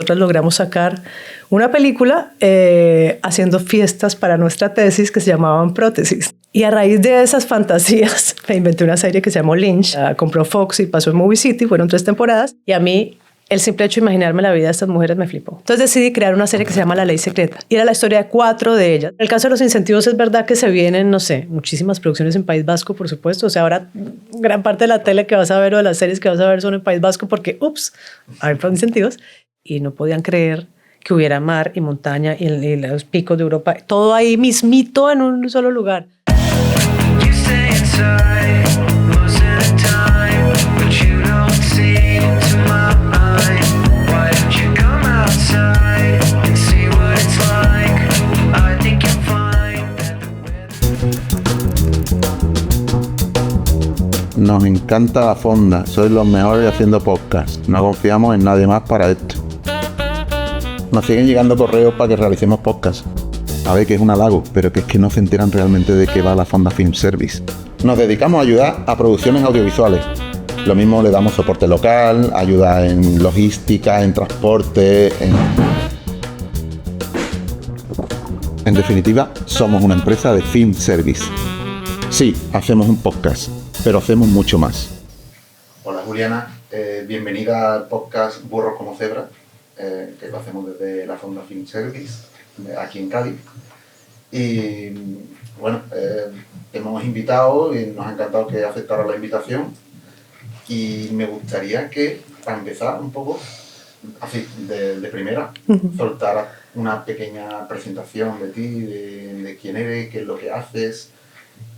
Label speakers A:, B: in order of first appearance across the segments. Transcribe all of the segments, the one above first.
A: nosotras logramos sacar una película haciendo fiestas para nuestra tesis que se llamaban Prótesis. Y a raíz de esas fantasías me inventé una serie que se llamó Lynch. La compró Fox y pasó en Movie City, fueron 3 temporadas. Y a mí el simple hecho de imaginarme la vida de estas mujeres me flipó. Entonces decidí crear una serie que se llama La Ley Secreta. Y era la historia de 4 de ellas. En el caso de los incentivos es verdad que se vienen, no sé, muchísimas producciones en País Vasco, por supuesto. O sea, ahora gran parte de la tele que vas a ver o de las series que vas a ver son en País Vasco porque, hay incentivos. Y no podían creer que hubiera mar y montaña y los picos de Europa. Todo ahí mismito en un solo lugar.
B: Nos encanta la fonda, sois los mejores haciendo podcast. No confiamos en nadie más para esto. Nos siguen llegando correos para que realicemos podcast. A ver, que es un halago, pero que es que no se enteran realmente de qué va la Fonda Film Service. Nos dedicamos a ayudar a producciones audiovisuales. Lo mismo le damos soporte local, ayuda en logística, en transporte, En definitiva, somos una empresa de Film Service. Sí, hacemos un podcast, pero hacemos mucho más. Hola Juliana, bienvenida al podcast Burros como Cebras, que lo hacemos desde la Fonda Film Service, aquí en Cádiz. Y bueno, te hemos invitado y nos ha encantado que aceptara la invitación. Y me gustaría que, para empezar un poco, así, de primera, soltaras una pequeña presentación de ti, de quién eres, qué es lo que haces.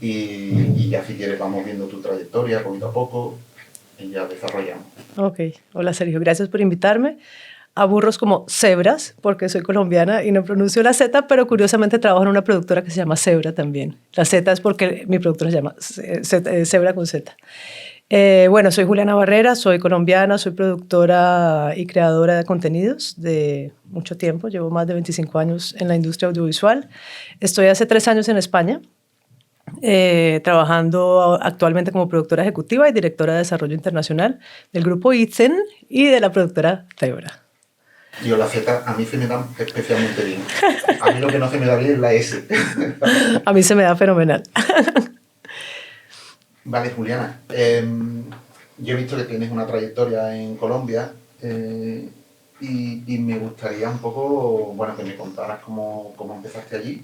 B: Y ya si quieres vamos viendo tu trayectoria poquito a poco y ya desarrollamos.
A: Ok, hola Sergio, gracias por invitarme a Burros como Cebras, porque soy colombiana y no pronuncio la Z, pero curiosamente trabajo en una productora que se llama Cebra también. La Z es porque mi productora se llama Cebra con Z. Bueno, soy Juliana Barrera, soy colombiana, soy productora y creadora de contenidos de mucho tiempo, llevo más de 25 años en la industria audiovisual. Estoy hace 3 años en España, trabajando actualmente como productora ejecutiva y directora de desarrollo internacional del grupo Itzen y de la productora Cebra.
B: Yo la Z a mí se me da especialmente bien. A mí lo que no se me da bien es la S.
A: A mí se me da fenomenal.
B: Vale, Juliana. Yo he visto que tienes una trayectoria en Colombia y me gustaría un poco, bueno, que me contaras cómo empezaste allí.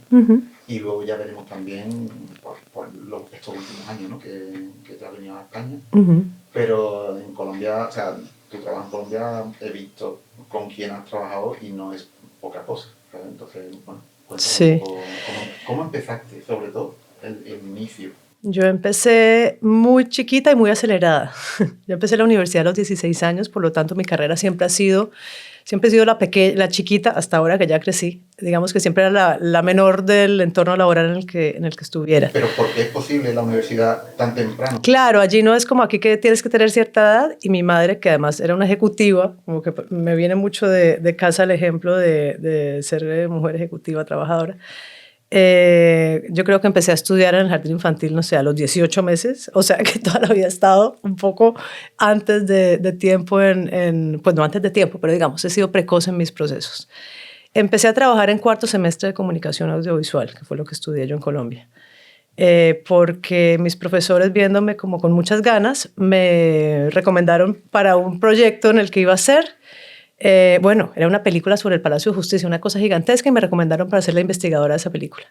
B: Y luego ya veremos también por estos últimos años, ¿no? que te has venido a España. Pero en Colombia, o sea, tu trabajo en Colombia he visto con quién has trabajado y no es poca cosa. ¿Sabes? Entonces, bueno, cuéntame un poco cómo empezaste, sobre todo, el inicio.
A: Yo empecé muy chiquita y muy acelerada. Yo empecé la universidad a los 16 años, por lo tanto mi carrera siempre he sido la chiquita, hasta ahora que ya crecí. Digamos que siempre era la menor del entorno laboral en el que estuviera.
B: ¿Pero por qué es posible la universidad tan temprano?
A: Claro, allí no es como aquí que tienes que tener cierta edad, y mi madre, que además era una ejecutiva, como que me viene mucho de casa el ejemplo de ser mujer ejecutiva, trabajadora. Yo creo que empecé a estudiar en el jardín infantil, no sé, a los 18 meses, o sea que toda la vida he estado un poco antes de tiempo pues no antes de tiempo, pero digamos, he sido precoz en mis procesos. Empecé a trabajar en 4º semestre de comunicación audiovisual, que fue lo que estudié yo en Colombia, porque mis profesores, viéndome como con muchas ganas, me recomendaron para un proyecto en el que iba a hacer. Bueno, era una película sobre el Palacio de Justicia, una cosa gigantesca, y me recomendaron para ser la investigadora de esa película.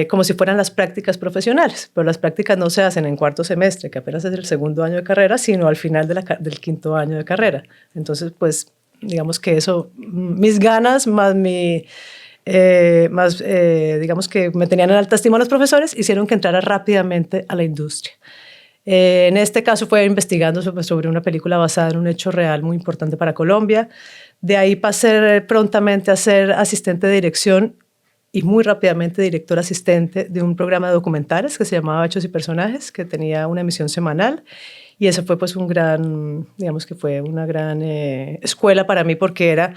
A: Como si fueran las prácticas profesionales, pero las prácticas no se hacen en 4º semestre, que apenas es el 2º año de carrera, sino al final del 5º año de carrera. Entonces, pues, digamos que eso, mis ganas más digamos que me tenían en alta estima los profesores, hicieron que entrara rápidamente a la industria. En este caso fue investigando sobre una película basada en un hecho real muy importante para Colombia. De ahí pasé prontamente a ser asistente de dirección y muy rápidamente director asistente de un programa de documentales que se llamaba Hechos y Personajes, que tenía una emisión semanal. Y eso fue pues digamos que fue una gran escuela para mí, porque era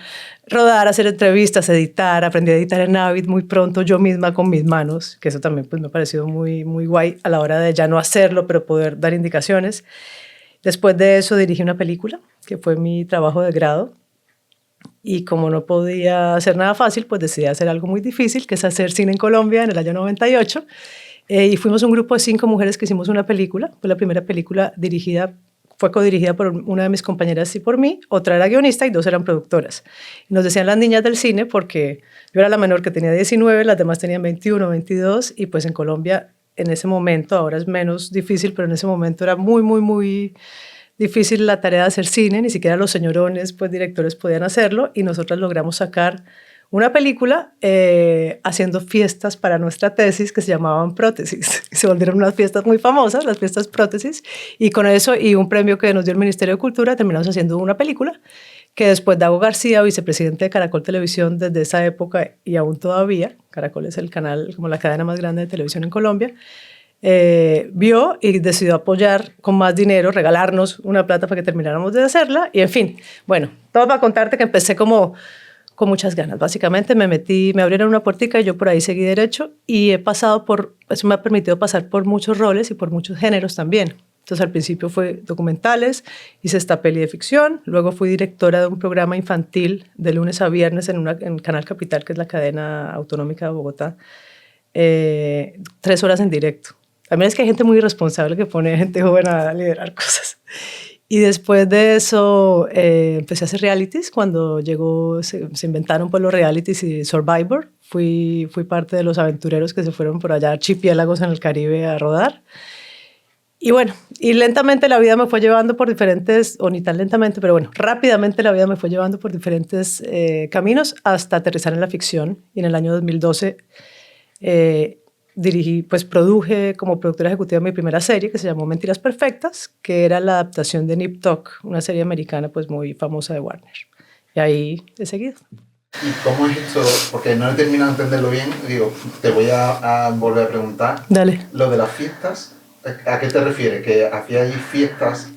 A: rodar, hacer entrevistas, editar. Aprendí a editar en Avid muy pronto yo misma con mis manos, que eso también pues me ha parecido muy, muy guay a la hora de ya no hacerlo, pero poder dar indicaciones. Después de eso dirigí una película, que fue mi trabajo de grado. Y como no podía hacer nada fácil, pues decidí hacer algo muy difícil, que es hacer cine en Colombia en el año 98. Y fuimos un grupo de 5 mujeres que hicimos una película. Fue la primera película fue codirigida por una de mis compañeras y por mí. Otra era guionista y 2 eran productoras. Y nos decían las niñas del cine porque yo era la menor, que tenía 19, las demás tenían 21, 22. Y pues en Colombia, en ese momento, ahora es menos difícil, pero en ese momento era muy, muy, muy difícil la tarea de hacer cine. Ni siquiera los señorones, pues directores, podían hacerlo. Y nosotras logramos sacar una película haciendo fiestas para nuestra tesis que se llamaban Prótesis. Se volvieron unas fiestas muy famosas, las fiestas Prótesis, y con eso y un premio que nos dio el Ministerio de Cultura terminamos haciendo una película que después Dago García, vicepresidente de Caracol Televisión desde esa época y aún todavía, Caracol es el canal, como la cadena más grande de televisión en Colombia, vio y decidió apoyar con más dinero, regalarnos una plata para que termináramos de hacerla, y en fin, bueno, todo para contarte que empecé como con muchas ganas. Básicamente me abrieron una puertica y yo por ahí seguí derecho y eso me ha permitido pasar por muchos roles y por muchos géneros también. Entonces al principio fue documentales, hice esta peli de ficción, luego fui directora de un programa infantil de lunes a viernes en Canal Capital, que es la cadena autonómica de Bogotá, 3 horas en directo. También es que hay gente muy irresponsable que pone gente joven a liderar cosas. Y después de eso empecé a hacer realities. Cuando se inventaron pues, los realities y Survivor. Fui parte de los aventureros que se fueron por allá a archipiélagos en el Caribe a rodar. Y bueno, y lentamente la vida me fue llevando por diferentes, o ni tan lentamente, pero bueno, rápidamente la vida me fue llevando por diferentes caminos hasta aterrizar en la ficción. Y en el año 2012 produje como productora ejecutiva mi primera serie que se llamó Mentiras Perfectas, que era la adaptación de Nip Tuck, una serie americana pues muy famosa de Warner. Y ahí he seguido.
B: ¿Y cómo es esto? Porque no he terminado de entenderlo bien. Digo, te voy a volver a preguntar.
A: Dale.
B: Lo de las fiestas, ¿a qué te refieres? ¿Que hacíais fiestas,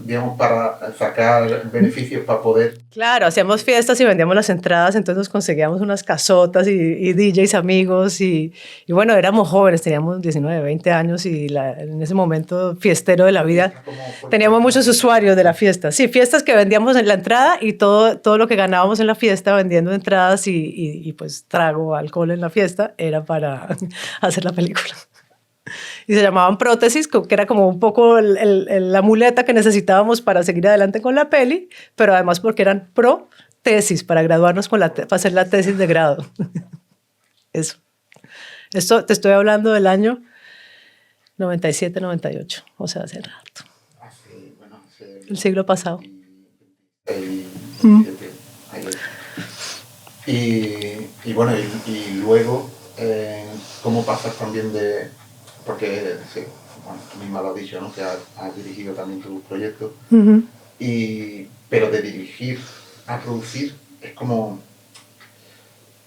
B: digamos, para sacar beneficios para poder...?
A: Claro, hacíamos fiestas y vendíamos las entradas, entonces nos conseguíamos unas casotas y DJs amigos y bueno, éramos jóvenes, teníamos 19, 20 años y en ese momento fiestero de la vida, teníamos muchos usuarios de la fiesta. Sí, fiestas que vendíamos en la entrada y todo lo que ganábamos en la fiesta vendiendo entradas y pues trago, alcohol en la fiesta era para hacer la película. Y se llamaban Prótesis, que era como un poco la muleta que necesitábamos para seguir adelante con la peli, pero además porque eran pro-tesis, para graduarnos para hacer la tesis de grado. Eso. Esto te estoy hablando del año 97, 98, o sea, hace rato. El siglo pasado.
B: Y bueno, y luego, ¿cómo pasas también de...? Porque, sí, bueno, tú misma lo has dicho, ¿no? Que has dirigido también tus proyectos. Pero de dirigir a producir es como...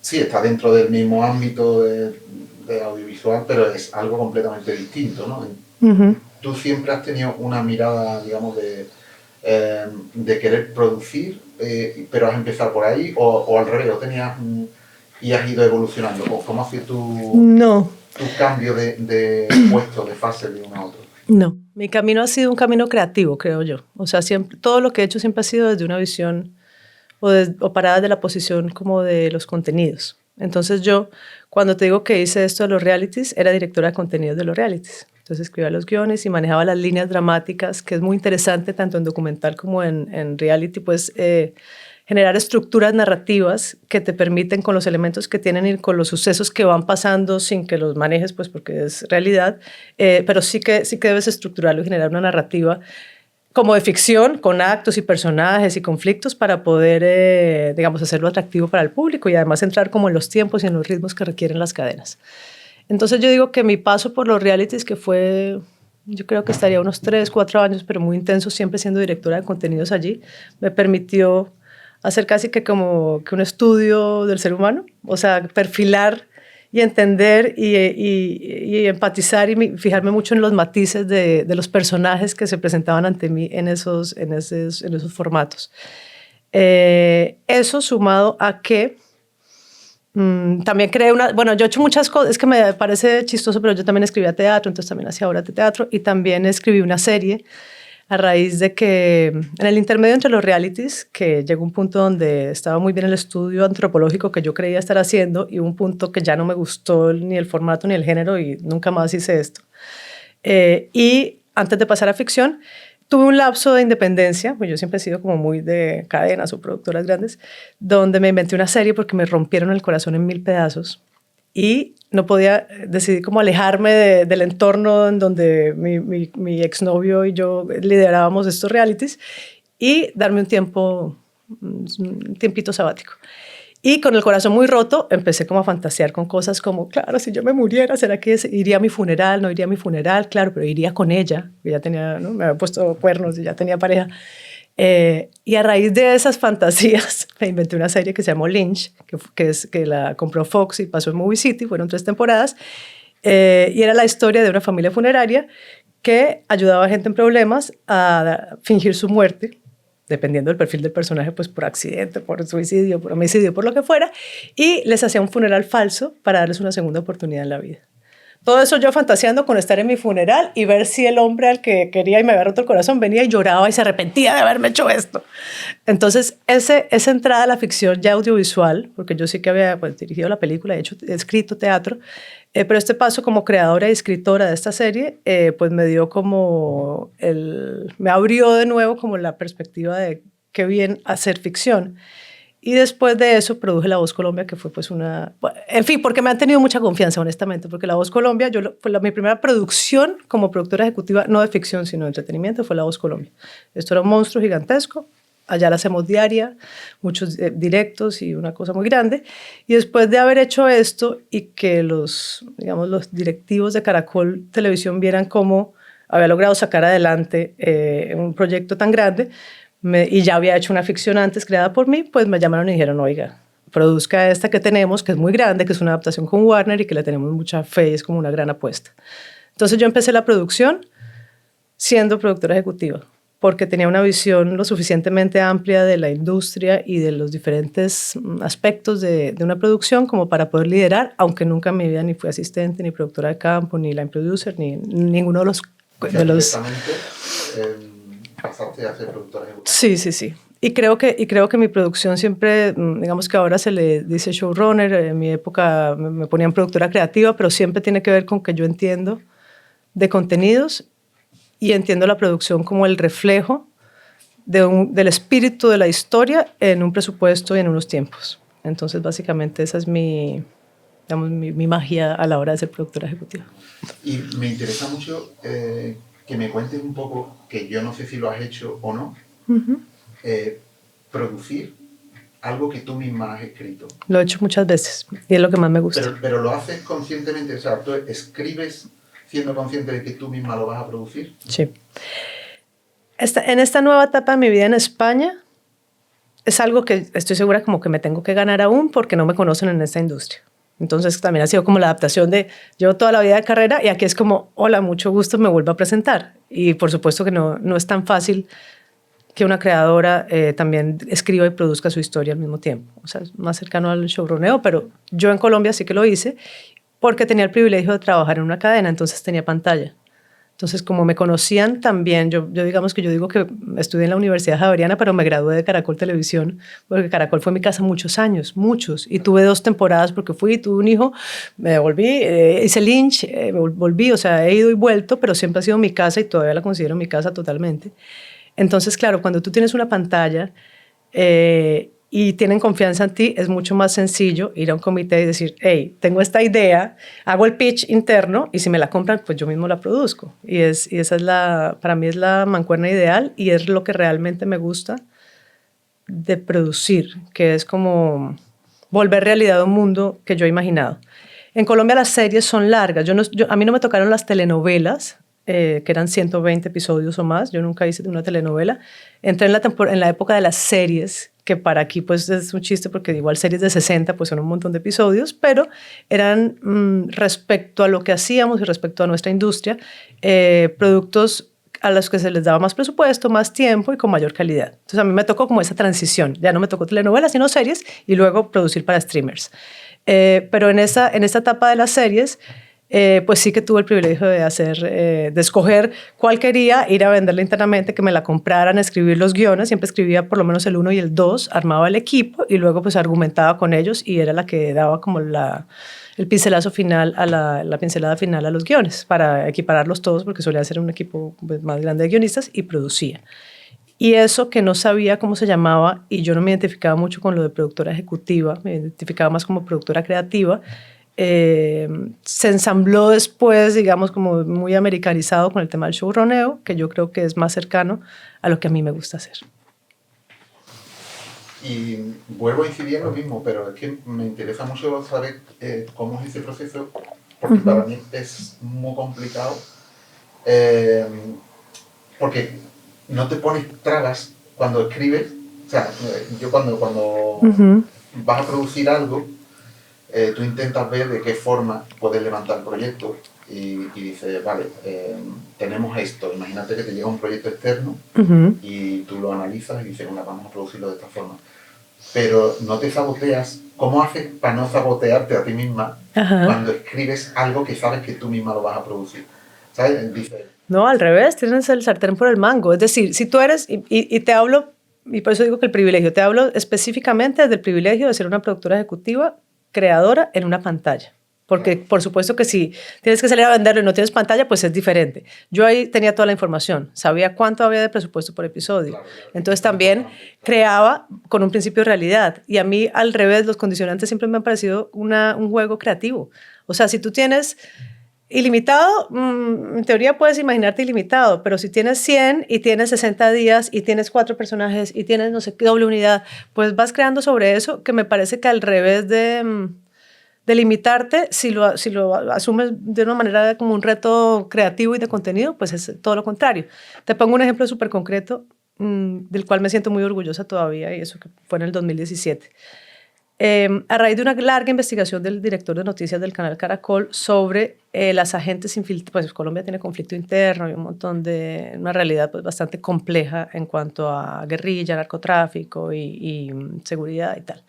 B: Sí, está dentro del mismo ámbito de audiovisual, pero es algo completamente distinto, ¿no? Tú siempre has tenido una mirada, digamos, de querer producir, pero has empezado por ahí, o al revés, o tenías y has ido evolucionando. ¿O cómo ha sido tu cambio de puesto, de fase de uno a otro?
A: No, mi camino ha sido un camino creativo, creo yo. O sea, todo lo que he hecho siempre ha sido desde una visión o parada de la posición como de los contenidos. Entonces yo, cuando te digo que hice esto de los realities, era directora de contenidos de los realities. Entonces escribía los guiones y manejaba las líneas dramáticas, que es muy interesante tanto en documental como en reality, pues generar estructuras narrativas que te permiten con los elementos que tienen y con los sucesos que van pasando sin que los manejes, pues porque es realidad, pero sí que debes estructurarlo y generar una narrativa como de ficción, con actos y personajes y conflictos para poder, digamos, hacerlo atractivo para el público y además entrar como en los tiempos y en los ritmos que requieren las cadenas. Entonces yo digo que mi paso por los realities, que fue, yo creo que estaría unos 3, 4 años, pero muy intenso, siempre siendo directora de contenidos allí, me permitió hacer casi que como que un estudio del ser humano, o sea, perfilar y entender y empatizar y fijarme mucho en los matices de los personajes que se presentaban ante mí en esos formatos. Eso sumado a que también creé bueno, yo he hecho muchas cosas, es que me parece chistoso, pero yo también escribía teatro, entonces también hacía obras de teatro y también escribí una serie a raíz de que en el intermedio entre los realities, que llegó un punto donde estaba muy bien el estudio antropológico que yo creía estar haciendo y un punto que ya no me gustó ni el formato ni el género y nunca más hice esto. Y antes de pasar a ficción, tuve un lapso de independencia, pues yo siempre he sido como muy de cadenas o productoras grandes, donde me inventé una serie porque me rompieron el corazón en 1000 pedazos y no podía, decidí como alejarme del entorno en donde mi exnovio y yo liderábamos estos realities y darme un tiempito sabático. Y con el corazón muy roto empecé como a fantasear con cosas como, claro, si yo me muriera, ¿será que iría a mi funeral? No iría a mi funeral, claro, pero iría con ella, que ya tenía, ¿no? Me había puesto cuernos y ya tenía pareja. Y a raíz de esas fantasías me inventé una serie que se llamó Lynch, que la compró Fox y pasó en Movie City, fueron 3 temporadas, y era la historia de una familia funeraria que ayudaba a gente en problemas a fingir su muerte, dependiendo del perfil del personaje, pues por accidente, por suicidio, por homicidio, por lo que fuera, y les hacía un funeral falso para darles una segunda oportunidad en la vida. Todo eso yo fantaseando con estar en mi funeral y ver si el hombre al que quería y me había roto el corazón venía y lloraba y se arrepentía de haberme hecho esto. Entonces, esa entrada a la ficción ya audiovisual, porque yo sí que había pues, dirigido la película, he escrito teatro, pero este paso como creadora y escritora de esta serie, pues me dio como me abrió de nuevo como la perspectiva de qué bien hacer ficción. Y después de eso produje La Voz Colombia, que fue pues en fin, porque me han tenido mucha confianza, honestamente, porque La Voz Colombia, mi primera producción como productora ejecutiva, no de ficción, sino de entretenimiento, fue La Voz Colombia. Esto era un monstruo gigantesco, allá la hacemos diaria, muchos directos y una cosa muy grande. Y después de haber hecho esto y que los directivos de Caracol Televisión vieran cómo había logrado sacar adelante un proyecto tan grande, y ya había hecho una ficción antes creada por mí, pues me llamaron y dijeron, oiga, produzca esta que tenemos, que es muy grande, que es una adaptación con Warner y que le tenemos mucha fe y es como una gran apuesta. Entonces yo empecé la producción siendo productora ejecutiva, porque tenía una visión lo suficientemente amplia de la industria y de los diferentes aspectos de una producción como para poder liderar, aunque nunca en mi vida ni fui asistente, ni productora de campo, ni line producer, ni ninguno de los...
B: Pasaste a ser productora ejecutiva.
A: Sí. Y creo que mi producción siempre, digamos que ahora se le dice showrunner, en mi época me ponían productora creativa, pero siempre tiene que ver con que yo entiendo de contenidos y entiendo la producción como el reflejo del espíritu de la historia en un presupuesto y en unos tiempos. Entonces, básicamente, esa es mi magia a la hora de ser productora ejecutiva.
B: Y me interesa mucho... que me cuentes un poco, que yo no sé si lo has hecho o no, producir algo que tú misma has escrito.
A: Lo he hecho muchas veces y es lo que más me gusta.
B: Pero lo haces conscientemente, o sea, tú escribes siendo consciente de que tú misma lo vas a producir.
A: Sí. En esta nueva etapa de mi vida en España, es algo que estoy segura como que me tengo que ganar aún porque no me conocen en esta industria. Entonces también ha sido como la adaptación de llevo toda la vida de carrera y aquí es como, hola, mucho gusto, me vuelvo a presentar. Y por supuesto que no es tan fácil que una creadora también escriba y produzca su historia al mismo tiempo. O sea, es más cercano al showruneo, pero yo en Colombia sí que lo hice porque tenía el privilegio de trabajar en una cadena, entonces tenía pantalla. Entonces, como me conocían también, yo digo que estudié en la Universidad Javeriana, pero me gradué de Caracol Televisión, porque Caracol fue mi casa muchos años, y tuve 2 temporadas porque tuve un hijo, me volví, hice Lynch, me volví, o sea, he ido y vuelto, pero siempre ha sido mi casa y todavía la considero mi casa totalmente. Entonces, claro, cuando tú tienes una pantalla y tienen confianza en ti, es mucho más sencillo ir a un comité y decir, hey, tengo esta idea, hago el pitch interno y si me la compran, pues yo mismo la produzco. Y esa es para mí es la mancuerna ideal y es lo que realmente me gusta de producir, que es como volver realidad a un mundo que yo he imaginado. En Colombia las series son largas. A mí no me tocaron las telenovelas, que eran 120 episodios o más. Yo nunca hice una telenovela. Entré en la época de las series, que para aquí pues es un chiste porque igual series de 60 pues son un montón de episodios, pero eran respecto a lo que hacíamos y respecto a nuestra industria, productos a los que se les daba más presupuesto, más tiempo y con mayor calidad. Entonces a mí me tocó como esa transición. Ya no me tocó telenovelas, sino series y luego producir para streamers. Pero en esta etapa de las series, pues sí que tuve el privilegio de de escoger cuál quería, ir a venderla internamente, que me la compraran, escribir los guiones. Siempre escribía por lo menos el 1 y el 2, armaba el equipo y luego pues argumentaba con ellos y era la que daba como el pincelazo final la pincelada final a los guiones para equipararlos todos, porque solía ser un equipo pues, más grande de guionistas, y producía. Y eso que no sabía cómo se llamaba, y yo no me identificaba mucho con lo de productora ejecutiva, me identificaba más como productora creativa, se ensambló después, digamos, como muy americanizado con el tema del showruneo, que yo creo que es más cercano a lo que a mí me gusta hacer.
B: Y vuelvo a incidir en lo mismo, pero es que me interesa mucho saber cómo es ese proceso, porque para mí es muy complicado, porque no te pones trabas cuando escribes. O sea, yo cuando vas a producir algo, tú intentas ver de qué forma puedes levantar el proyecto y dices, vale, tenemos esto. Imagínate que te llega un proyecto externo y tú lo analizas y dices, bueno, vamos a producirlo de esta forma. Pero no te saboteas. ¿Cómo haces para no sabotearte a ti misma cuando escribes algo que sabes que tú misma lo vas a producir? ¿Sabes? Dices,
A: no, al revés, tienes el sartén por el mango. Es decir, si tú eres, y te hablo, y por eso digo que el privilegio, te hablo específicamente del privilegio de ser una productora ejecutiva creadora en una pantalla. Porque por supuesto que si tienes que salir a venderlo y no tienes pantalla, pues es diferente. Yo ahí tenía toda la información, sabía cuánto había de presupuesto por episodio. Entonces también creaba con un principio de realidad. Y a mí, al revés, los condicionantes siempre me han parecido un juego creativo. O sea, si tú tienes ilimitado, en teoría puedes imaginarte ilimitado, pero si tienes 100 y tienes 60 días y tienes 4 personajes y tienes no sé qué doble unidad, pues vas creando sobre eso, que me parece que al revés de limitarte, si lo asumes de una manera como un reto creativo y de contenido, pues es todo lo contrario. Te pongo un ejemplo súper concreto del cual me siento muy orgullosa todavía, y eso que fue en el 2017. A raíz de una larga investigación del director de noticias del canal Caracol sobre las agentes infiltradas, pues Colombia tiene conflicto interno y una realidad pues bastante compleja en cuanto a guerrilla, narcotráfico y seguridad y tal.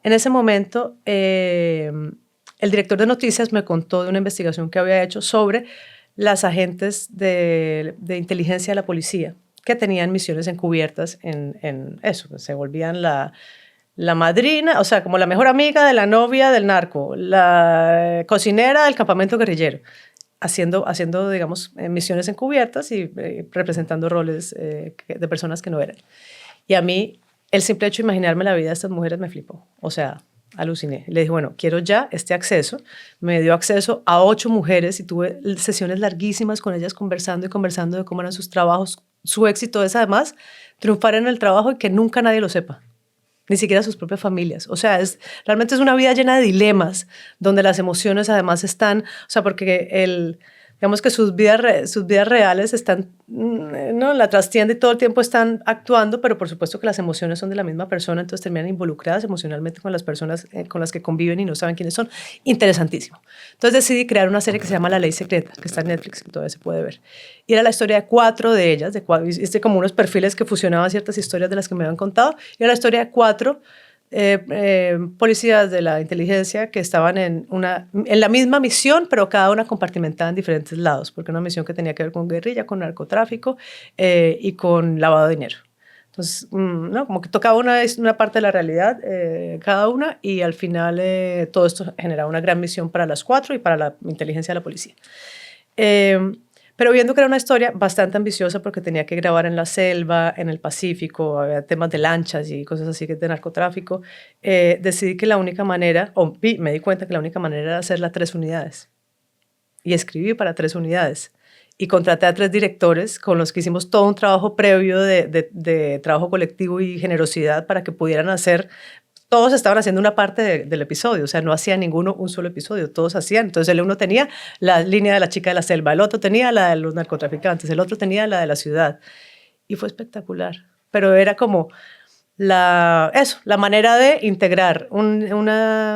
A: En ese momento, el director de noticias me contó de una investigación que había hecho sobre las agentes de inteligencia de la policía que tenían misiones encubiertas en eso, se volvían la madrina, o sea, como la mejor amiga de la novia del narco, la cocinera del campamento guerrillero, haciendo digamos, misiones encubiertas y representando roles de personas que no eran. Y a mí, el simple hecho de imaginarme la vida de estas mujeres me flipó. O sea, aluciné. Le dije, bueno, quiero ya este acceso. Me dio acceso a 8 mujeres y tuve sesiones larguísimas con ellas conversando y conversando de cómo eran sus trabajos. Su éxito es, además, triunfar en el trabajo y que nunca nadie lo sepa, ni siquiera sus propias familias. O sea, realmente es una vida llena de dilemas, donde las emociones además están, o sea, porque digamos que sus vidas reales están, ¿no? La trastienda y todo el tiempo están actuando, pero por supuesto que las emociones son de la misma persona, entonces terminan involucradas emocionalmente con las personas con las que conviven y no saben quiénes son. Interesantísimo. Entonces decidí crear una serie que se llama La Ley Secreta, que está en Netflix, que todavía se puede ver. Y era la historia de 4 de ellas, hice como unos perfiles que fusionaban ciertas historias de las que me habían contado, y era la historia de 4 policías de la inteligencia que estaban en la misma misión, pero cada una compartimentada en diferentes lados, porque una misión que tenía que ver con guerrilla, con narcotráfico y con lavado de dinero. Entonces, ¿no? Como que tocaba una parte de la realidad cada una, y al final todo esto generaba una gran misión para las 4 y para la inteligencia de la policía. Pero viendo que era una historia bastante ambiciosa porque tenía que grabar en la selva, en el Pacífico, había temas de lanchas y cosas así de narcotráfico, decidí que la única manera, me di cuenta que la única manera era hacerla 3 unidades. Y escribí para 3 unidades. Y contraté a 3 directores con los que hicimos todo un trabajo previo de trabajo colectivo y generosidad para que pudieran hacer. Todos estaban haciendo una parte del episodio, o sea, no hacía ninguno un solo episodio, todos hacían. Entonces el uno tenía la línea de la chica de la selva, el otro tenía la de los narcotraficantes, el otro tenía la de la ciudad. Y fue espectacular. Pero era como la manera de integrar un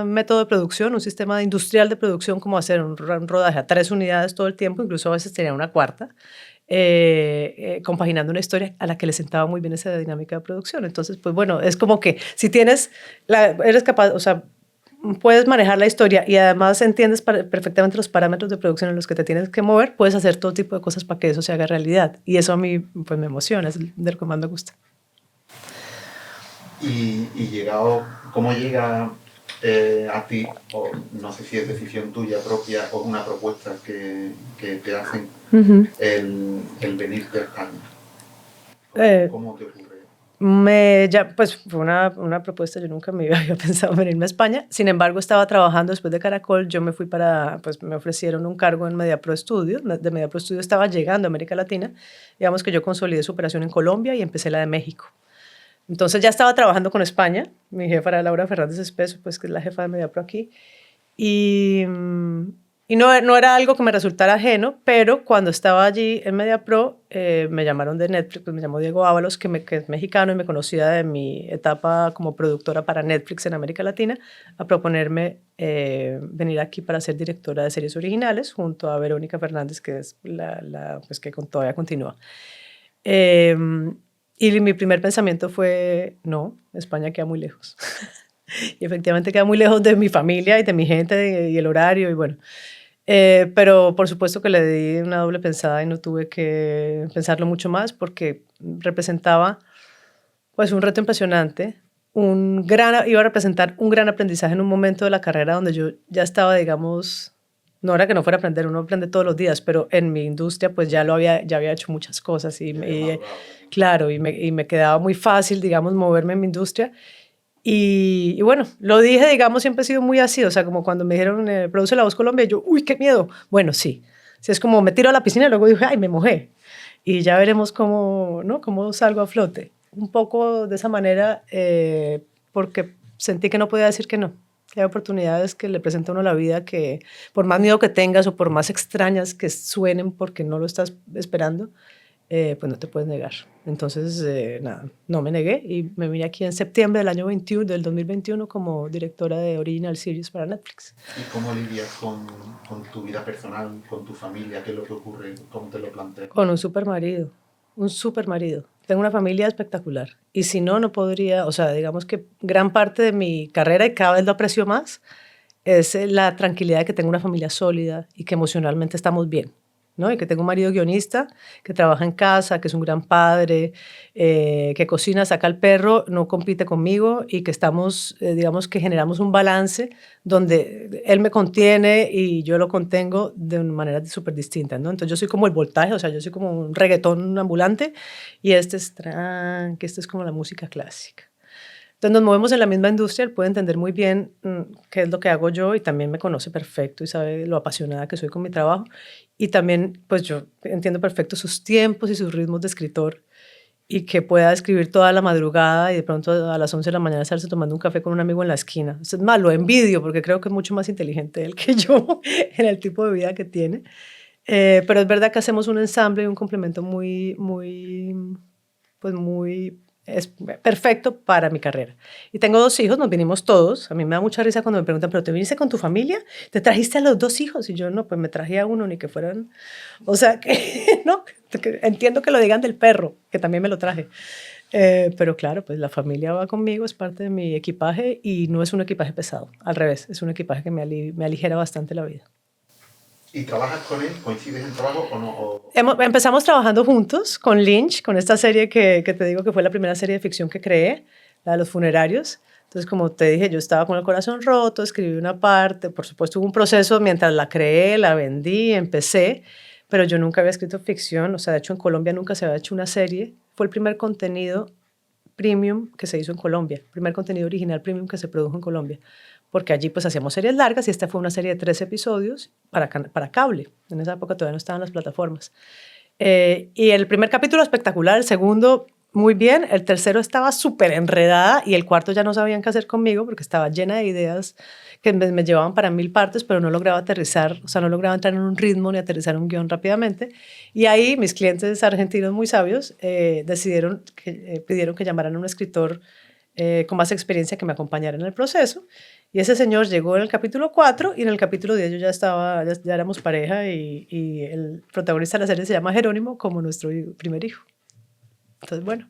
A: método de producción, un sistema industrial de producción, como hacer un rodaje a 3 unidades todo el tiempo, incluso a veces tenía una cuarta, compaginando una historia a la que le sentaba muy bien esa dinámica de producción. Entonces, pues bueno, es como que si eres capaz, o sea, puedes manejar la historia y además entiendes perfectamente los parámetros de producción en los que te tienes que mover, puedes hacer todo tipo de cosas para que eso se haga realidad. Y eso a mí pues me emociona, es de lo que más me gusta.
B: Y llegado, ¿cómo llega a ti, o no sé si es decisión tuya propia o una propuesta que te hacen el venirte a España? ¿Cómo te ocurre?
A: Pues fue una propuesta, yo nunca me había pensado venirme a España. Sin embargo, estaba trabajando después de Caracol, yo me fui pues me ofrecieron un cargo en MediaPro Studio. De MediaPro Studio estaba llegando a América Latina. Digamos que yo consolidé su operación en Colombia y empecé la de México. Entonces ya estaba trabajando con España. Mi jefa era Laura Fernández Espeso, pues que es la jefa de MediaPro aquí. Y no era algo que me resultara ajeno, pero cuando estaba allí en MediaPro, me llamaron de Netflix, pues me llamó Diego Ábalos, que es mexicano y me conocía de mi etapa como productora para Netflix en América Latina, a proponerme venir aquí para ser directora de series originales junto a Verónica Fernández, que es pues que todavía continúa. Y mi primer pensamiento fue, no, España queda muy lejos. Y efectivamente queda muy lejos de mi familia y de mi gente y el horario y bueno. Pero por supuesto que le di una doble pensada y no tuve que pensarlo mucho más porque representaba pues un reto impresionante, iba a representar un gran aprendizaje en un momento de la carrera donde yo ya estaba, digamos, no era que no fuera a aprender, uno aprende todos los días, pero en mi industria pues ya había hecho muchas cosas claro, y me quedaba muy fácil, digamos, moverme en mi industria. Y bueno, lo dije, digamos, siempre he sido muy así, o sea, como cuando me dijeron, produce La Voz Colombia, yo, uy, qué miedo. Bueno, sí, es como me tiro a la piscina y luego dije, ay, me mojé. Y ya veremos cómo, ¿no? Cómo salgo a flote. Un poco de esa manera, porque sentí que no podía decir que no. Que hay oportunidades que le presenta a uno la vida que, por más miedo que tengas o por más extrañas que suenen porque no lo estás esperando, pues no te puedes negar. Entonces, nada, no me negué y me vine aquí en septiembre del 2021 como directora de Original Series para Netflix.
B: ¿Y cómo lidias con tu vida personal, con tu familia? ¿Qué es lo que ocurre? ¿Cómo te lo planteas?
A: Con un super marido. Tengo una familia espectacular y si no, no podría, o sea, digamos que gran parte de mi carrera y cada vez lo aprecio más es la tranquilidad de que tengo una familia sólida y que emocionalmente estamos bien, ¿no? Y que tengo un marido guionista que trabaja en casa, que es un gran padre, que cocina, saca al perro, no compite conmigo y que estamos, digamos que generamos un balance donde él me contiene y yo lo contengo de una manera súper distinta, ¿no? Entonces yo soy como el voltaje, o sea, yo soy como un reggaetón ambulante y este es como la música clásica. Entonces nos movemos en la misma industria, él puede entender muy bien qué es lo que hago yo y también me conoce perfecto y sabe lo apasionada que soy con mi trabajo. Y también, pues yo entiendo perfecto sus tiempos y sus ritmos de escritor y que pueda escribir toda la madrugada y de pronto a las 11 de la mañana estarse tomando un café con un amigo en la esquina. Es más, lo envidio porque creo que es mucho más inteligente él que yo en el tipo de vida que tiene. Pero es verdad que hacemos un ensamble y un complemento pues muy es perfecto para mi carrera. Y tengo 2 hijos, nos vinimos todos. A mí me da mucha risa cuando me preguntan, ¿pero te viniste con tu familia? ¿Te trajiste a los 2 hijos? Y yo, no, pues me traje a uno, ni que fueran... O sea, que no, que entiendo que lo digan del perro, que también me lo traje. Pero claro, pues la familia va conmigo, es parte de mi equipaje y no es un equipaje pesado. Al revés, es un equipaje que me aligera bastante la vida.
B: ¿Y trabajas con él? ¿Coincides en trabajo o no?
A: Empezamos trabajando juntos con Lynch, con esta serie que te digo que fue la primera serie de ficción que creé, la de los funerarios. Entonces, como te dije, yo estaba con el corazón roto, escribí una parte, por supuesto hubo un proceso mientras la creé, la vendí, empecé, pero yo nunca había escrito ficción, o sea, de hecho en Colombia nunca se había hecho una serie. Fue el primer contenido premium que se hizo en Colombia, el primer contenido original premium que se produjo en Colombia. Porque allí pues hacíamos series largas y esta fue una serie de 3 episodios para cable. En esa época todavía no estaban las plataformas. Y el primer capítulo espectacular, el segundo muy bien, el tercero estaba súper enredada y el cuarto ya no sabían qué hacer conmigo porque estaba llena de ideas que me llevaban para 1000 partes, pero no lograba aterrizar, o sea, no lograba entrar en un ritmo ni aterrizar un guión rápidamente. Y ahí mis clientes argentinos muy sabios pidieron que llamaran a un escritor con más experiencia que me acompañara en el proceso. Y ese señor llegó en el capítulo 4 y en el capítulo 10 yo ya éramos pareja y el protagonista de la serie se llama Jerónimo como nuestro primer hijo. Entonces, bueno,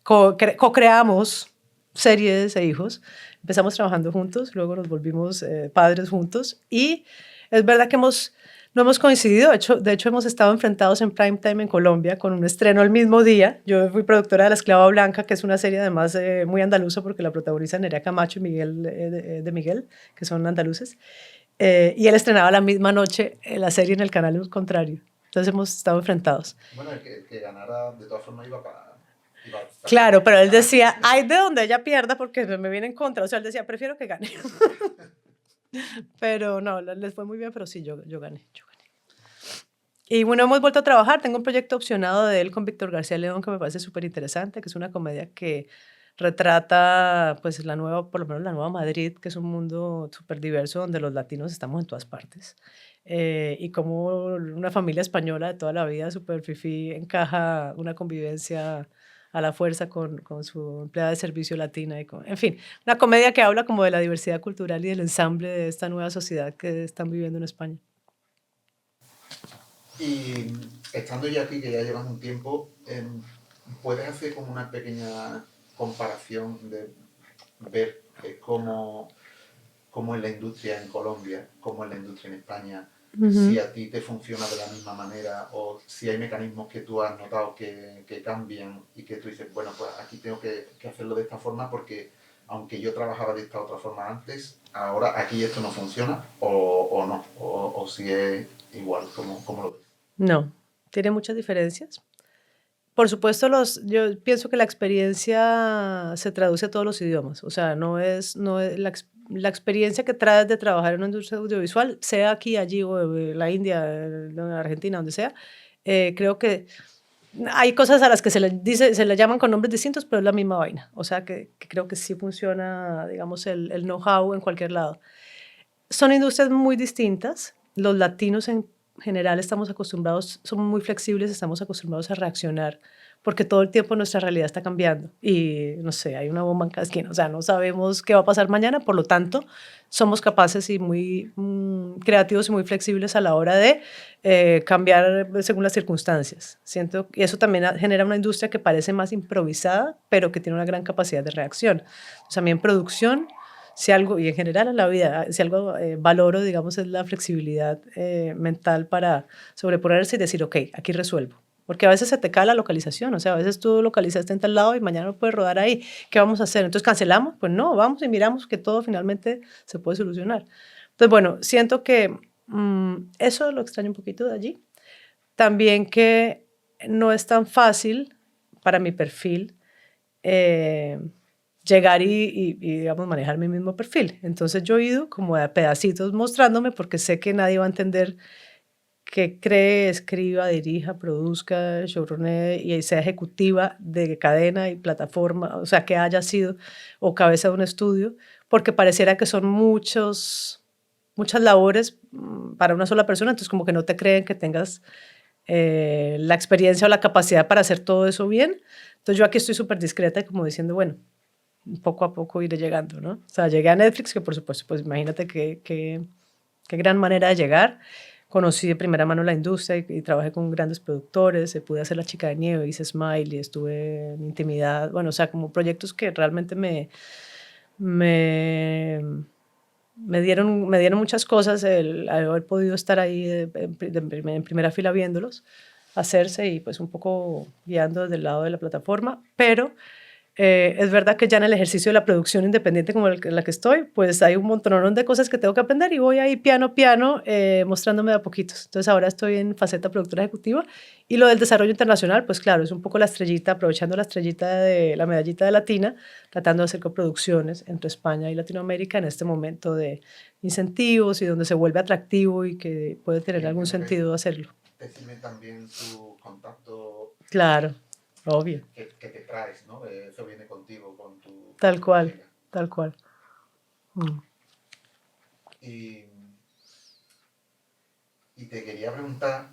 A: co-creamos series e hijos. Empezamos trabajando juntos, luego nos volvimos padres juntos y es verdad que no hemos coincidido, de hecho hemos estado enfrentados en prime time en Colombia con un estreno el mismo día. Yo fui productora de La Esclava Blanca, que es una serie además muy andaluza porque la protagonizan Nerea Camacho y Miguel de Miguel, que son andaluces. Y él estrenaba la misma noche la serie en el canal contrario. Entonces hemos estado enfrentados.
B: Bueno, el que ganara de todas formas iba para...
A: Claro, pero él decía, ay, de donde ella pierda porque me viene en contra. O sea, él decía, prefiero que gane. Pero no, les fue muy bien, pero sí, yo gané. Y bueno, hemos vuelto a trabajar. Tengo un proyecto opcionado de él con Víctor García León que me parece súper interesante, que es una comedia que retrata, pues, por lo menos la nueva Madrid, que es un mundo súper diverso donde los latinos estamos en todas partes. Y como una familia española de toda la vida, súper fifí, encaja una convivencia a la fuerza con su empleada de servicio latina. En fin, una comedia que habla como de la diversidad cultural y del ensamble de esta nueva sociedad que están viviendo en España.
B: Y estando ya aquí, que ya llevas un tiempo, ¿puedes hacer como una pequeña comparación de ver cómo es la industria en Colombia, cómo es la industria en España, si a ti te funciona de la misma manera o si hay mecanismos que tú has notado que cambian y que tú dices, bueno, pues aquí tengo que hacerlo de esta forma porque aunque yo trabajaba de esta otra forma antes, ahora aquí esto no funciona o no, o si es igual, ¿cómo lo ves?
A: No, tiene muchas diferencias. Por supuesto, yo pienso que la experiencia se traduce a todos los idiomas. O sea, no es la experiencia que traes de trabajar en una industria audiovisual, sea aquí, allí o en la India, en Argentina, donde sea. Creo que hay cosas a las que se le llaman con nombres distintos, pero es la misma vaina. O sea, que creo que sí funciona, digamos, el know-how en cualquier lado. Son industrias muy distintas. Los latinos en general estamos acostumbrados, somos muy flexibles, estamos acostumbrados a reaccionar porque todo el tiempo nuestra realidad está cambiando y no sé, hay una bomba en cada esquina, o sea, no sabemos qué va a pasar mañana, por lo tanto, somos capaces y muy creativos y muy flexibles a la hora de cambiar según las circunstancias. Siento, y eso también genera una industria que parece más improvisada, pero que tiene una gran capacidad de reacción. O sea, a mí en producción, si algo, y en general en la vida, si algo valoro, digamos, es la flexibilidad mental para sobreponerse y decir, ok, aquí resuelvo. Porque a veces se te cae la localización, o sea, a veces tú localizaste en tal lado y mañana no puedes rodar ahí. ¿Qué vamos a hacer? Entonces, ¿cancelamos? Pues no, vamos y miramos que todo finalmente se puede solucionar. Entonces, bueno, siento que eso lo extraño un poquito de allí. También que no es tan fácil para mi perfil llegar digamos, manejar mi mismo perfil. Entonces yo he ido como a pedacitos mostrándome porque sé que nadie va a entender que cree, escriba, dirija, produzca, showrunner y sea ejecutiva de cadena y plataforma, o sea, que haya sido o cabeza de un estudio, porque pareciera que son muchas labores para una sola persona, entonces como que no te creen que tengas la experiencia o la capacidad para hacer todo eso bien. Entonces yo aquí estoy súper discreta y como diciendo, bueno, poco a poco iré llegando, ¿no? O sea, llegué a Netflix, que por supuesto, pues imagínate qué gran manera de llegar. Conocí de primera mano la industria y trabajé con grandes productores, pude hacer La Chica de Nieve, hice Smile y estuve en Intimidad, bueno, o sea, como proyectos que realmente me dieron muchas cosas, el haber podido estar ahí en primera fila viéndolos hacerse y pues un poco guiando desde el lado de la plataforma, pero es verdad que ya en el ejercicio de la producción independiente como en la que estoy, pues hay un montón de cosas que tengo que aprender y voy ahí piano a piano mostrándome de a poquitos. Entonces ahora estoy en faceta productora ejecutiva y lo del desarrollo internacional, pues claro, es un poco la estrellita, aprovechando la estrellita de la medallita de Latina, tratando de hacer coproducciones entre España y Latinoamérica en este momento de incentivos y donde se vuelve atractivo y que puede tener algún sentido hacerlo.
B: Decime también tu contacto.
A: Claro. Obvio.
B: Que te traes, ¿no? Eso viene contigo, con tu...
A: Tal cual, tal cual.
B: Y te quería preguntar,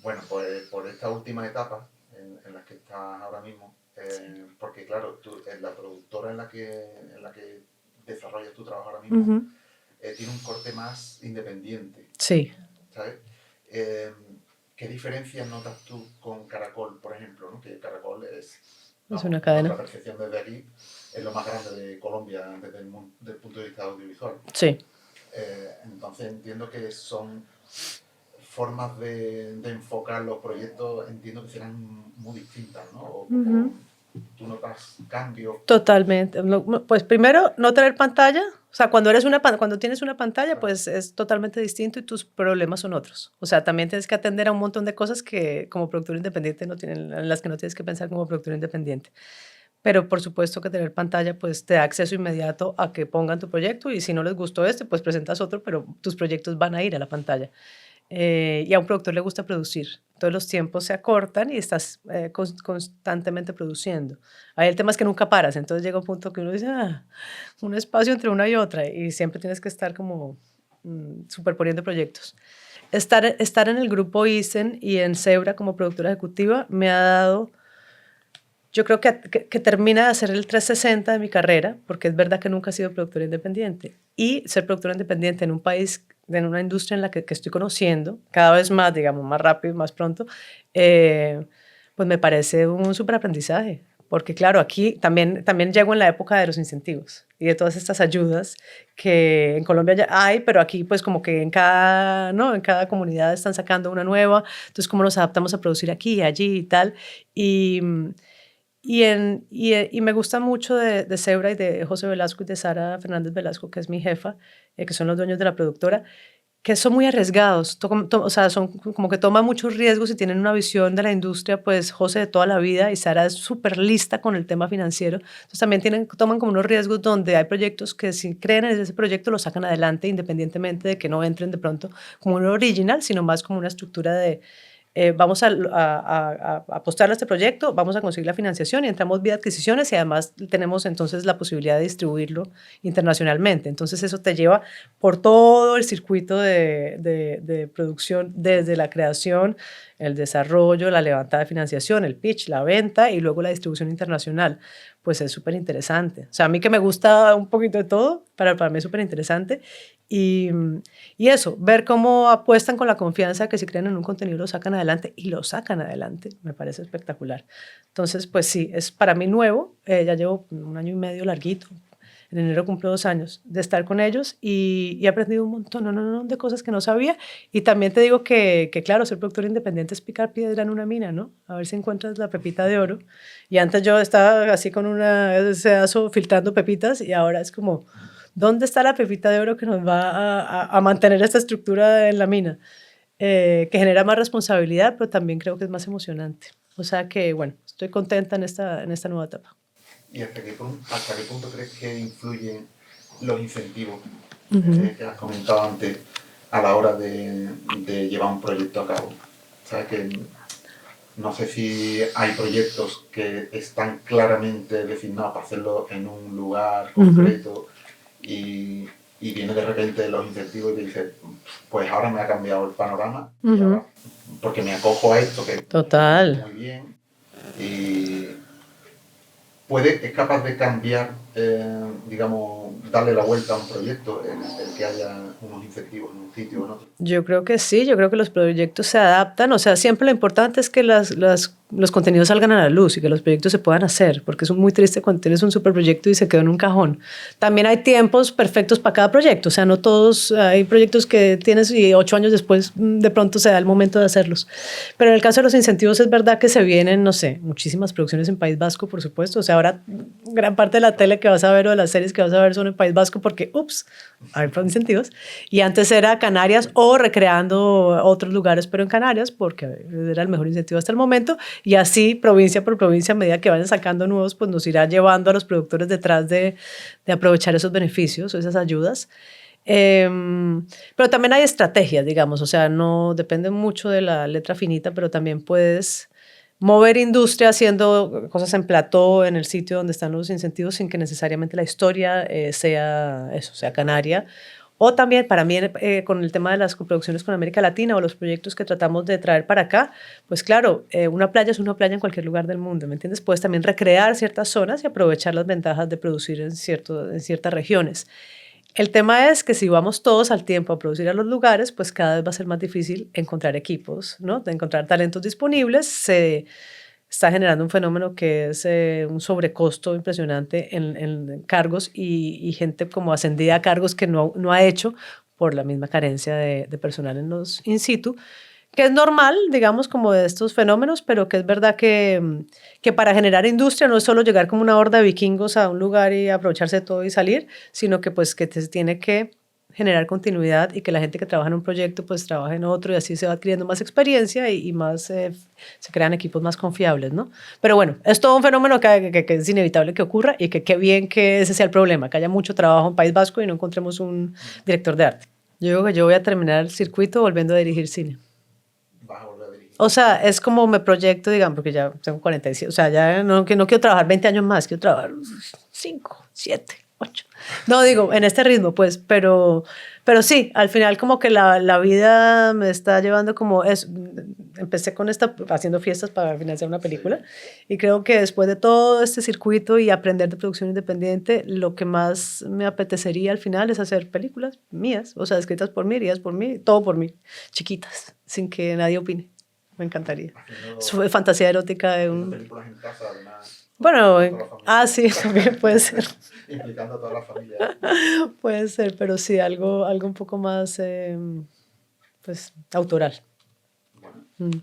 B: bueno, por esta última etapa en la que estás ahora mismo, porque claro, tú, la productora en la que desarrollas tu trabajo ahora mismo tiene un corte más independiente.
A: Sí.
B: ¿Sabes? ¿Qué diferencias notas tú con Caracol, por ejemplo? ¿No? Que Caracol es
A: una cadena.
B: La percepción desde aquí es lo más grande de Colombia desde el punto de vista audiovisual.
A: Sí.
B: Entonces entiendo que son formas de enfocar los proyectos, entiendo que serán muy distintas, ¿no? ¿Tú notas cambios?
A: Totalmente. Pues primero, no tener pantalla. O sea, cuando tienes una pantalla, pues es totalmente distinto y tus problemas son otros. O sea, también tienes que atender a un montón de cosas que como productor independiente en las que no tienes que pensar como productor independiente. Pero por supuesto que tener pantalla pues te da acceso inmediato a que pongan tu proyecto y si no les gustó pues presentas otro, pero tus proyectos van a ir a la pantalla. Y a un productor le gusta producir. Entonces los tiempos se acortan y estás constantemente produciendo. Ahí el tema es que nunca paras, entonces llega un punto que uno dice, un espacio entre una y otra y siempre tienes que estar como superponiendo proyectos. Estar en el grupo ISEN y en Zebra como productora ejecutiva me ha dado, yo creo que termina de hacer el 360 de mi carrera, porque es verdad que nunca he sido productora independiente. Y ser productora independiente en un país, en una industria en la que estoy conociendo, cada vez más, digamos, más rápido, más pronto, pues me parece un súper aprendizaje. Porque claro, aquí también llego en la época de los incentivos y de todas estas ayudas que en Colombia ya hay, pero aquí pues como que en cada comunidad están sacando una nueva. Entonces, ¿cómo nos adaptamos a producir aquí, allí y tal? Y me gusta mucho de Zebra y de José Velasco y de Sara Fernández Velasco, que es mi jefa, que son los dueños de la productora, que son muy arriesgados, o sea, son como que toman muchos riesgos y tienen una visión de la industria, pues José de toda la vida y Sara es súper lista con el tema financiero. Entonces también toman como unos riesgos donde hay proyectos que si creen en ese proyecto lo sacan adelante independientemente de que no entren de pronto como un original, sino más como una estructura de vamos a apostar a este proyecto, vamos a conseguir la financiación y entramos vía adquisiciones y además tenemos entonces la posibilidad de distribuirlo internacionalmente. Entonces eso te lleva por todo el circuito de producción, desde la creación, el desarrollo, la levantada de financiación, el pitch, la venta y luego la distribución internacional. Pues es súper interesante. O sea, a mí que me gusta un poquito de todo, para mí es súper interesante. Y eso, ver cómo apuestan con la confianza que si creen en un contenido lo sacan adelante y lo sacan adelante, me parece espectacular. Entonces, pues sí, es para mí nuevo, ya llevo 1 año y medio larguito, en enero cumplo 2 años de estar con ellos y he aprendido un montón de cosas que no sabía y también te digo que claro, ser productor independiente es picar piedra en una mina, ¿no? A ver si encuentras la pepita de oro y antes yo estaba así con un sedazo filtrando pepitas y ahora es como... ¿Dónde está la pepita de oro que nos va a mantener esta estructura en la mina? Que genera más responsabilidad, pero también creo que es más emocionante. O sea que, bueno, estoy contenta en esta nueva etapa.
B: ¿Y hasta qué punto crees que influyen los incentivos que has comentado antes a la hora de llevar un proyecto a cabo? ¿Sabes que no sé si hay proyectos que están claramente designados para hacerlo en un lugar concreto y viene de repente los incentivos y te dice, pues ahora me ha cambiado el panorama, y ahora, porque me acojo a esto que
A: Total.
B: Muy bien, y es capaz de cambiar, digamos, darle la vuelta a un proyecto, el que haya unos incentivos en un sitio o en otro.
A: Yo creo que sí, yo creo que los proyectos se adaptan, o sea, siempre lo importante es que los contenidos salgan a la luz y que los proyectos se puedan hacer, porque es muy triste cuando tienes un superproyecto y se quedó en un cajón. También hay tiempos perfectos para cada proyecto, o sea, no todos, hay proyectos que tienes y 8 años después de pronto se da el momento de hacerlos. Pero en el caso de los incentivos es verdad que se vienen, no sé, muchísimas producciones en País Vasco, por supuesto, o sea, ahora gran parte de la tele que vas a ver o de las series que vas a ver son en País Vasco porque, hay incentivos, y antes era Canarias o recreando otros lugares, pero en Canarias, porque era el mejor incentivo hasta el momento, y así provincia por provincia, a medida que vayan sacando nuevos, pues nos irá llevando a los productores detrás de aprovechar esos beneficios o esas ayudas. Pero también hay estrategias, digamos, o sea, no depende mucho de la letra finita, pero también puedes mover industria haciendo cosas en plató, en el sitio donde están los incentivos, sin que necesariamente la historia sea canaria. O también para mí con el tema de las coproducciones con América Latina o los proyectos que tratamos de traer para acá, pues claro, una playa es una playa en cualquier lugar del mundo, ¿me entiendes? Puedes también recrear ciertas zonas y aprovechar las ventajas de producir en ciertas regiones. El tema es que si vamos todos al tiempo a producir a los lugares, pues cada vez va a ser más difícil encontrar equipos, ¿no? De encontrar talentos disponibles. está generando un fenómeno que es un sobrecosto impresionante en cargos y gente como ascendida a cargos que no ha hecho por la misma carencia de personal en los in situ, que es normal, digamos, como de estos fenómenos, pero que es verdad que para generar industria no es solo llegar como una horda de vikingos a un lugar y aprovecharse de todo y salir, sino que pues que se tiene que generar continuidad y que la gente que trabaja en un proyecto pues trabaje en otro y así se va adquiriendo más experiencia y más se crean equipos más confiables, ¿no? Pero bueno, es todo un fenómeno que es inevitable que ocurra y que qué bien que ese sea el problema, que haya mucho trabajo en País Vasco y no encontremos un director de arte. Yo digo que yo voy a terminar el circuito volviendo a dirigir cine.
B: Vas a volver a dirigir.
A: O sea, es como me proyecto, digamos, porque ya tengo 47, o sea, ya no quiero trabajar 20 años más, quiero trabajar 5, 7, 8. No, digo, en este ritmo, pues, pero sí, al final como que la vida me está llevando como es. Empecé con haciendo fiestas para financiar una película y creo que después de todo este circuito y aprender de producción independiente, lo que más me apetecería al final es hacer películas mías, o sea, escritas por mí, heridas por mí, todo por mí, chiquitas, sin que nadie opine. Me encantaría. Haciendo fantasía erótica de un...
B: películas en casa, además.
A: Bueno, sí, también puede ser.
B: Implicando a toda la familia.
A: Puede ser, pero sí, algo un poco más, pues, autoral.
B: Bueno,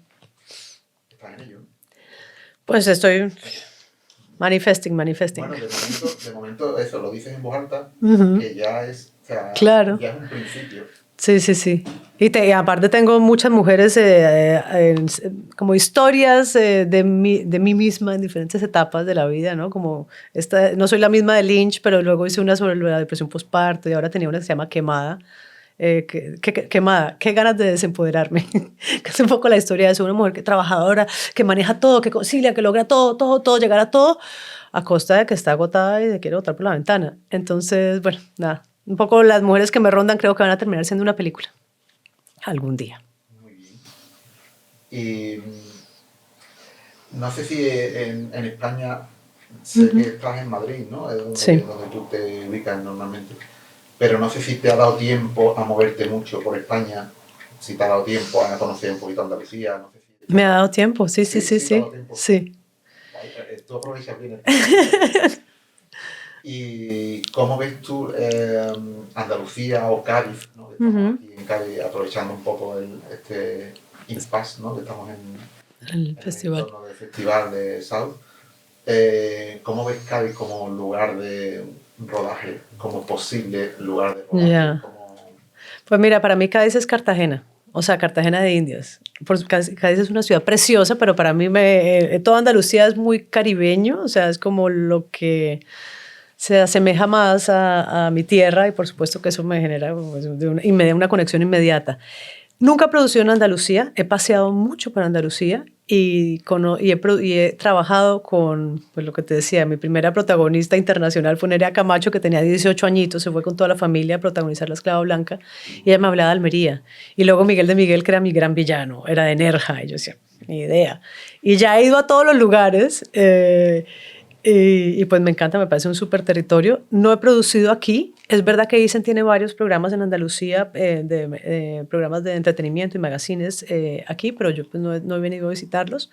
B: ¿estás en ello?
A: Pues estoy manifesting.
B: Bueno, de momento eso, lo dices en voz alta, que ya es, o sea,
A: claro.
B: Ya es un principio.
A: Sí. Y aparte tengo muchas mujeres como historias de mí misma en diferentes etapas de la vida, ¿no? Como no soy la misma de Lynch, pero luego hice una sobre la depresión postparto y ahora tenía una que se llama Quemada. Quemada, qué ganas de desempoderarme. Que es un poco la historia de una mujer trabajadora, que maneja todo, que concilia, que logra todo, llegar a todo, a costa de que está agotada y de quiere botar por la ventana. Entonces, bueno, nada. Un poco las mujeres que me rondan creo que van a terminar siendo una película. Algún día.
B: Muy bien. Y no sé si en España, sé que estás en Madrid, ¿no? Es donde tú te ubicas normalmente. Pero no sé si te ha dado tiempo a moverte mucho por España, si te ha dado tiempo a conocer un poquito Andalucía. No sé si
A: me ha dado tiempo, sí.
B: Sí. Tú aprovechas bien el ¿Y cómo ves tú Andalucía o Cádiz? ¿No? Estamos aquí en Cádiz aprovechando un poco este impasse, ¿no? Que estamos en el
A: festival.
B: entorno del festival de South. ¿Cómo ves Cádiz como lugar de rodaje, como posible lugar de rodaje?
A: Yeah. Pues mira, para mí Cádiz es Cartagena. O sea, Cartagena de Indias. Cádiz es una ciudad preciosa, pero para mí toda Andalucía es muy caribeño. O sea, es como lo que se asemeja más a mi tierra y por supuesto que eso me genera y me da una conexión inmediata. Nunca he producido en Andalucía, he paseado mucho por Andalucía y he trabajado con, pues lo que te decía, mi primera protagonista internacional fue Nerea Camacho, que tenía 18 añitos, se fue con toda la familia a protagonizar La Esclava Blanca y ella me hablaba de Almería. Y luego Miguel de Miguel, que era mi gran villano, era de Nerja, y yo decía, ni idea. Y ya he ido a todos los lugares y pues me encanta, me parece un súper territorio. No he producido aquí. Es verdad que Isen tiene varios programas en Andalucía, programas de entretenimiento y magazines aquí, pero yo pues no he venido a visitarlos.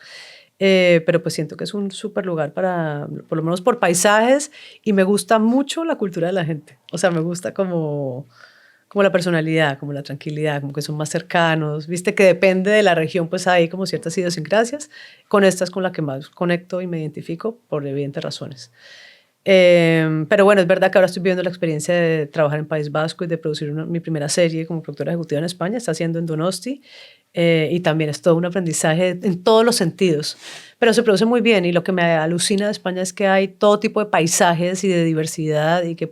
A: Pero pues siento que es un súper lugar para, por lo menos por paisajes, y me gusta mucho la cultura de la gente. O sea, me gusta como la personalidad, como la tranquilidad, como que son más cercanos. Viste que depende de la región, pues hay como ciertas idiosincrasias. Con esta es con la que más conecto y me identifico por evidentes razones. Pero bueno, es verdad que ahora estoy viviendo la experiencia de trabajar en País Vasco y de producir mi primera serie como productora ejecutiva en España. Está haciendo en Donosti. Y también es todo un aprendizaje en todos los sentidos, pero se produce muy bien y lo que me alucina de España es que hay todo tipo de paisajes y de diversidad y que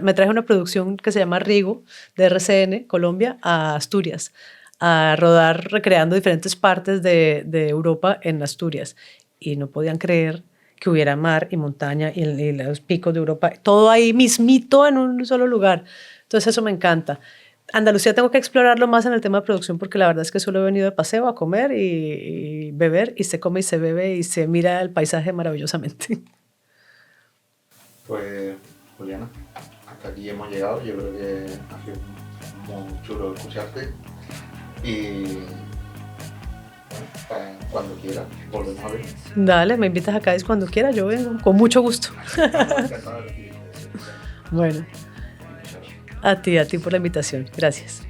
A: me traje una producción que se llama Rigo de RCN Colombia a Asturias a rodar recreando diferentes partes de Europa en Asturias y no podían creer que hubiera mar y montaña y los picos de Europa, todo ahí mismito en un solo lugar. Entonces eso me encanta. Andalucía tengo que explorarlo más en el tema de producción porque la verdad es que solo he venido de paseo a comer y beber y se come y se bebe y se mira el paisaje maravillosamente.
B: Pues Juliana, hasta aquí hemos llegado. Yo creo que ha sido muy chulo escucharte y cuando quieras, volvemos a ver.
A: Dale, me invitas a Cádiz cuando quieras, yo vengo, con mucho gusto. Bueno, a ti por la invitación. Gracias.